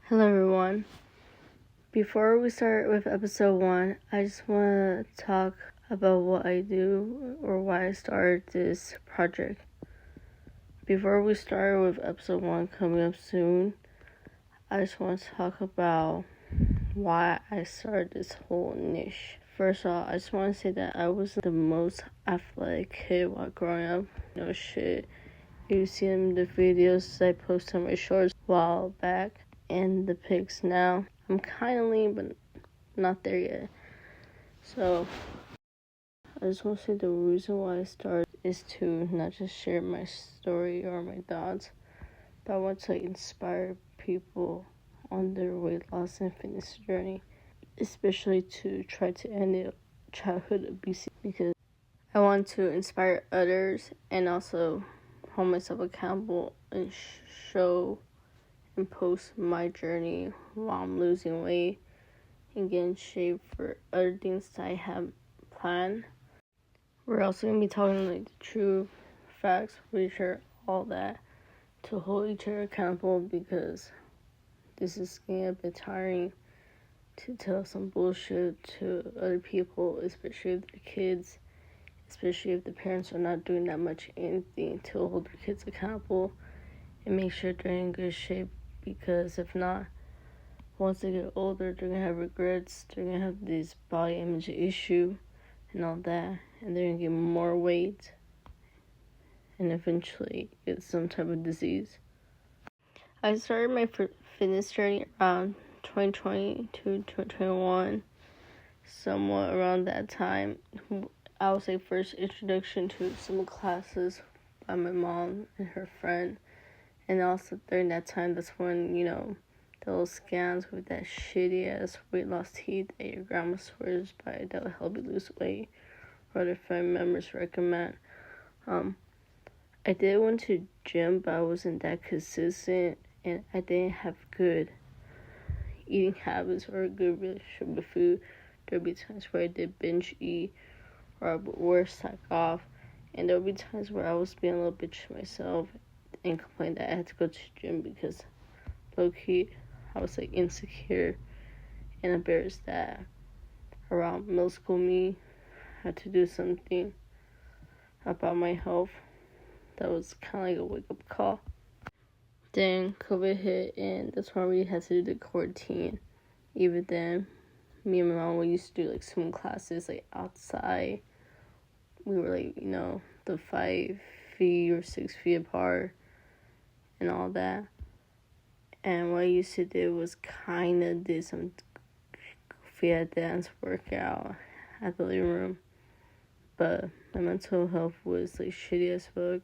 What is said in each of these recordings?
Hello everyone. Before we start with episode 1, I just want to talk about what I do or why I started this project. Before we start with episode 1 coming up soon, I just want to talk about why I started this whole niche. First off, I just want to say that I was the most athletic kid while growing up. No shit. You see in the videos I post on my shorts a while back and the pics now. I'm kind of lean, but not there yet. So, I just want to say the reason why I started is to not just share my story or my thoughts, but I want to inspire people on their weight loss and fitness journey, especially to try to end the childhood obesity, because I want to inspire others and also hold myself accountable and show and post my journey while I'm losing weight and get in shape for other things that I have planned. We're also going to be talking the true facts, research, all that, to hold each other accountable, because this is getting a bit tiring to tell some bullshit to other people, especially if they're kids, especially if the parents are not doing that much anything to hold their kids accountable and make sure they're in good shape, because if not, once they get older, they're going to have regrets, they're going to have this body image issue and all that, and they're going to get more weight and eventually get some type of disease. I started my fitness journey around 2020 to 2021, somewhat around that time. I was a first introduction to some classes by my mom and her friend, and also during that time, that's when, those scans with that shitty ass weight loss tea that your grandma swears by that will help you lose weight, or other family members recommend. I did went to gym, but I wasn't that consistent, and I didn't have good eating habits or a good relationship with food. There'd be times where I did binge eat, or I would wear slack off, and there would be times where I was being a little bitch to myself and complain that I had to go to the gym because low-key I was insecure and embarrassed that around middle school me had to do something about my health. That was kind of like a wake-up call. Then COVID hit, and that's when we had to do the quarantine. Even then, me and my mom, we used to do swim classes outside. We were the 5 feet or 6 feet apart and all that. And what I used to do was kind of did some goofy dance workout at the living room. But my mental health was shitty as fuck.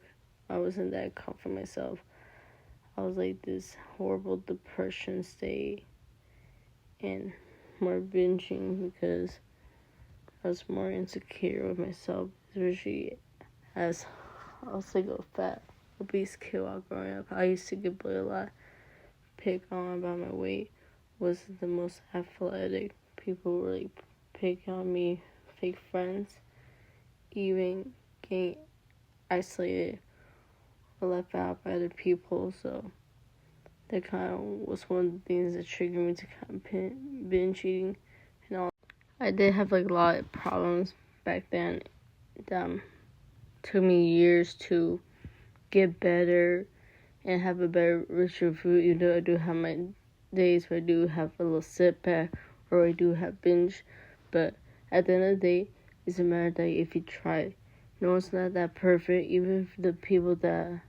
I wasn't that confident myself. I was this horrible depression state and more binging because I was more insecure with myself, especially as I was a fat, obese kid while growing up. I used to get bullied a lot, picked on about my weight, wasn't the most athletic. People were picking on me, fake friends, even getting isolated or left out by other people. So that kind of was one of the things that triggered me to kind of binge eating and all. I did have a lot of problems back then. Took me years to get better and have a better ritual food, even though I do have my days where I do have a little setback or I do have binge. But at the end of the day, it's a matter that if you try. No one's not that perfect. Even if the people that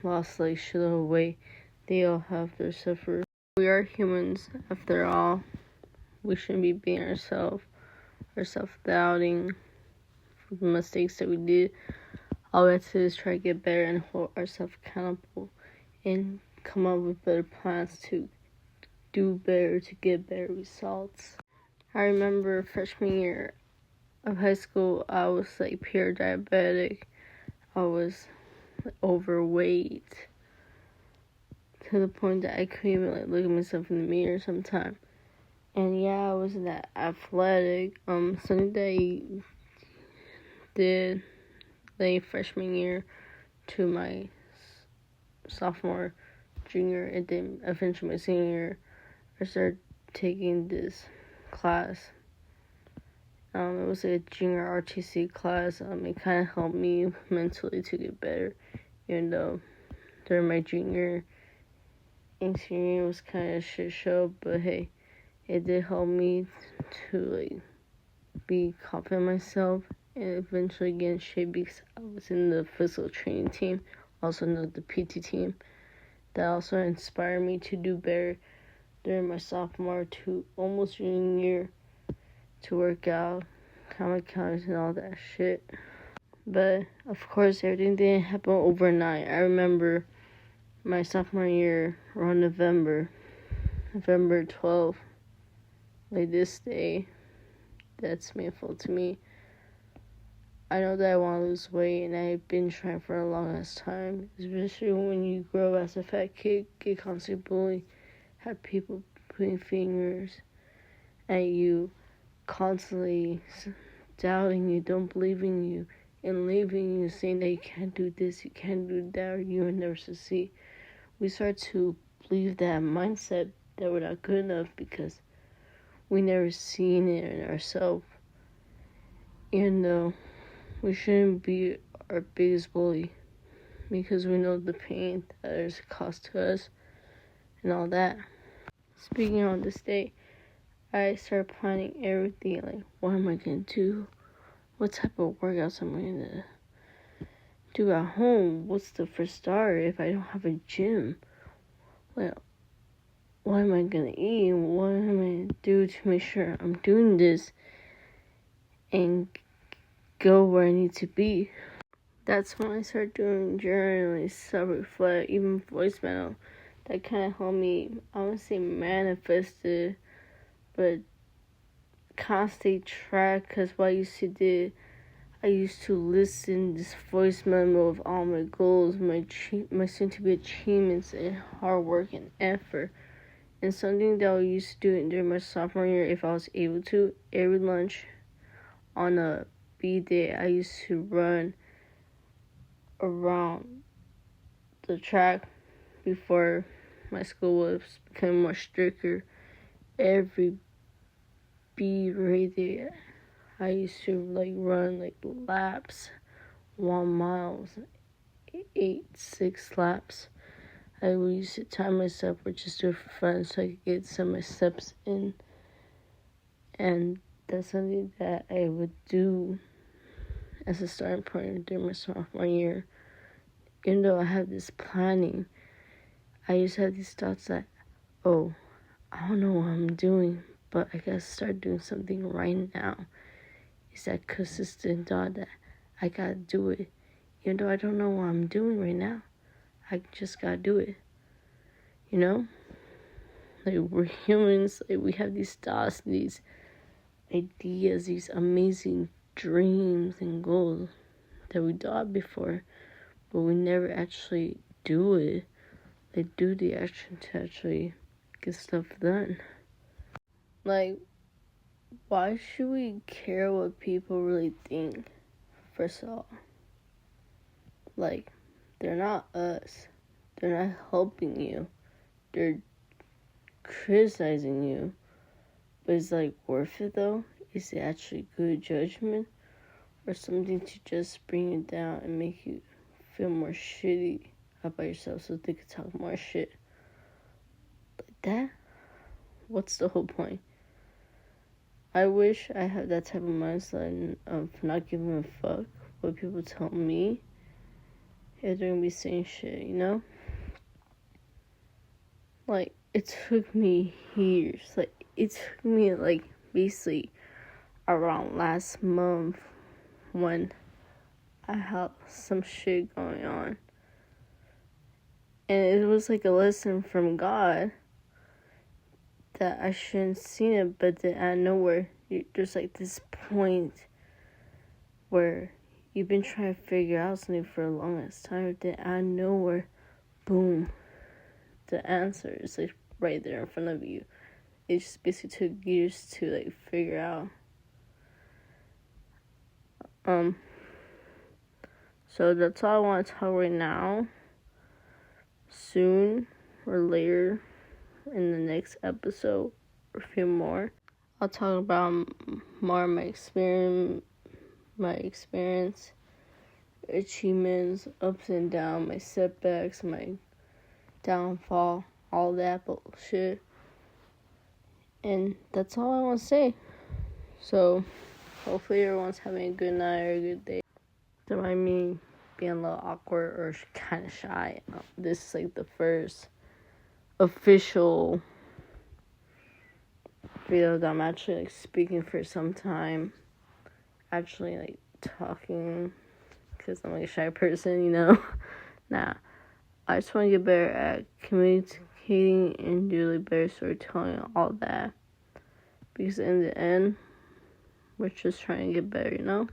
lost shitload of weight, they all have their suffer. We are humans after all. We shouldn't be being ourselves or self-doubting for the mistakes that we did. All we have to do is try to get better and hold ourselves accountable and come up with better plans to do better, to get better results. I remember freshman year of high school, I was pure diabetic. I was overweight to the point that I couldn't even look at myself in the mirror sometimes. And yeah, I wasn't that athletic. Something that I did freshman year to my sophomore, junior, and then eventually my senior year, I started taking this class. It was a junior RTC class. It kind of helped me mentally to get better, even though during my junior and senior year was kind of a shit show. But hey, it did help me to be confident in myself and eventually get in shape because I was in the physical training team, also in the PT team. That also inspired me to do better during my sophomore to almost junior year, to work out, count my calories and all that shit. But of course, everything didn't happen overnight. I remember my sophomore year around November 12th, this day, that's meaningful to me. I know that I want to lose weight, and I've been trying for a long ass time, especially when you grow as a fat kid, get constantly bullied, have people pointing fingers at you, constantly doubting you, don't believe in you, and leaving you, saying that you can't do this, you can't do that, or you will never succeed. We start to believe that mindset that we're not good enough because we never seen it in ourselves. Even though we shouldn't be our biggest bully because we know the pain that there's a cost to us and all that. Speaking on this day, I started planning everything, like what am I going to do? What type of workouts am I going to do at home? What's the first start if I don't have a gym? Well, what am I going to eat? What am I going to do to make sure I'm doing this and go where I need to be? That's when I started doing journaling, self-reflect, even voice memo. That kind of helped me, I wouldn't say manifested, but constantly track, because what I used to do, I used to listen this voice memo of all my goals, my soon-to-be achievements, and hard work and effort. And something that I used to do during my sophomore year, if I was able to, every lunch on a B day, I used to run around the track before my school was becoming more stricter. Every B day, I used to run laps, 1 mile, 6 laps. I would used to time myself or just do it for fun so I could get some of my steps in. And that's something that I would do as a starting point during my sophomore year. Even though I have this planning, I used to have these thoughts that, oh, I don't know what I'm doing, but I gotta start doing something right now. It's that consistent thought that I gotta do it. Even though I don't know what I'm doing right now, I just gotta do it. You know? We're humans, we have these thoughts, these ideas, these amazing dreams and goals that we thought before, but we never actually do it. They do the action to actually get stuff done. Why should we care what people really think? First of all, they're not us. They're not helping you. They're criticizing you. But is worth it though? Is it actually good judgment? Or something to just bring you down and make you feel more shitty about yourself so they could talk more shit? Like that? What's the whole point? I wish I had that type of mindset of not giving a fuck what people tell me if they're gonna be saying shit, you know? It took me years. It took me, basically around last month when I had some shit going on. And it was a lesson from God that I shouldn't seen it, but then out of nowhere, there's this point where you've been trying to figure out something for a long ass time, then out of nowhere, boom, the answer is right there in front of you. It just basically took years to figure out. So that's all I want to talk right now. Soon or later, in the next episode, or a few more. I'll talk about more of my experience, achievements, ups and downs, my setbacks, my downfall, all that bullshit. And that's all I want to say. So, hopefully everyone's having a good night or a good day. Don't mind me being a little awkward or kind of shy. This is like the first official video that I'm actually like speaking for some time. Actually like talking, because I'm like a shy person, you know. Nah, I just want to get better at communicating and do like better storytelling and all that. Because in the end, we're just trying to get better, you know?